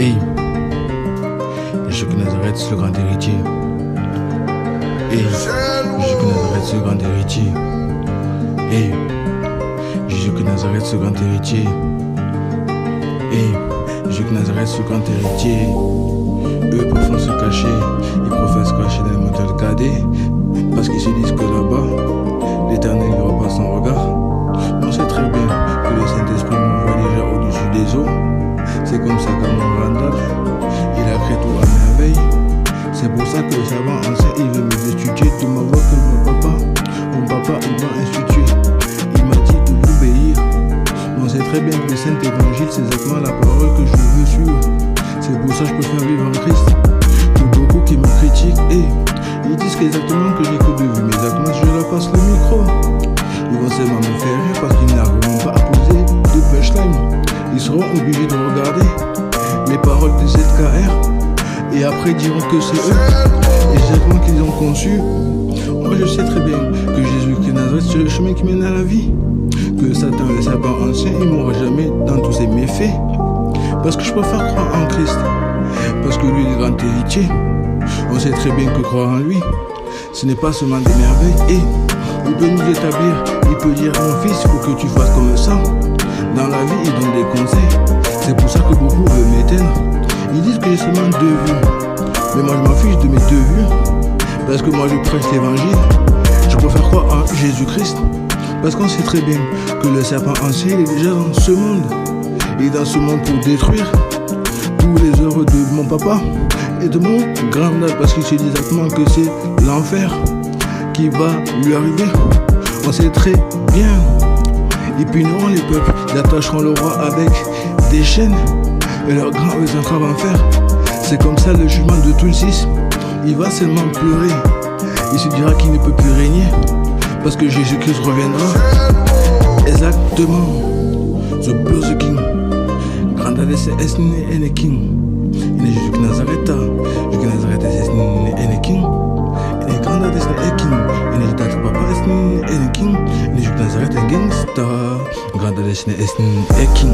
Hey, Jésus de Nazareth, c'est le grand héritier. Hey, Jésus de Nazareth, c'est le grand héritier. Hey, Jésus de Nazareth, c'est le grand héritier. Hey, Jésus de Nazareth, c'est le grand héritier. Eux préfèrent se cacher, ils préfèrent se cacher dans les montagnes cadets, parce qu'ils se disent que là-bas, l'Éternel ne verra pas son regard. Mais on sait très bien que le Saint-Esprit m'envoie déjà au-dessus des eaux. C'est comme ça que mon grand-dad, il a créé tout à merveille. C'est pour ça que le savant ancien, il veut me destituer de ma voix que mon papa, il m'a institué. Il m'a dit de l'obéir. On sait très bien que le Saint-Évangile, c'est exactement la parole que je veux suivre. C'est pour ça que je préfère vivre en Christ. Que beaucoup qui me critiquent, et ils disent exactement que j'ai que de vue. Mais exactement, si je leur passe le micro, ils vont seulement me faire rire parce qu'ils n'arriveront pas à poser de punchline. Ils seront obligés de regarder les paroles de cette KR et après diront que c'est eux exactement qu'ils ont conçu. Moi je sais très bien que Jésus-Christ de Nazareth, c'est le chemin qui mène à la vie. Que Satan, le serpent ancien, il ne mourra jamais dans tous ses méfaits. Parce que je préfère croire en Christ. Parce que lui est le grand héritier. On sait très bien que croire en lui, ce n'est pas seulement des merveilles. Et il peut nous établir, il peut dire mon fils, il faut que tu fasses comme ça. Dans la vie, il donne des conseils. C'est pour ça que beaucoup veulent m'éteindre. Ils disent que j'ai seulement 2 vues. Mais moi je m'en fiche de mes 2 vues. Parce que moi je prêche l'évangile. Je préfère croire en Jésus-Christ. Parce qu'on sait très bien que le serpent ancien est déjà dans ce monde. Il est dans ce monde pour détruire tous les œuvres de mon papa et de mon grand-dad. Parce qu'il se dit exactement que c'est l'enfer qui va lui arriver. On sait très bien. Ils puniront les peuples, ils attacheront le roi avec des chaînes et leurs grands les entraves en fer. C'est comme ça le jugement de Tulsis. Il va seulement pleurer. Il se dira qu'il ne peut plus régner parce que Jésus-Christ reviendra. Exactement. The Blood King. Grandad c'est Esne King. Il est Jésus de Nazareth. Jésus de Nazareth c'est Esne King. Il est Grandad c'est King. Il est Jésus papa Esne King. Il est Jésus de Nazareth un gangsta. Grandad c'est Esne King.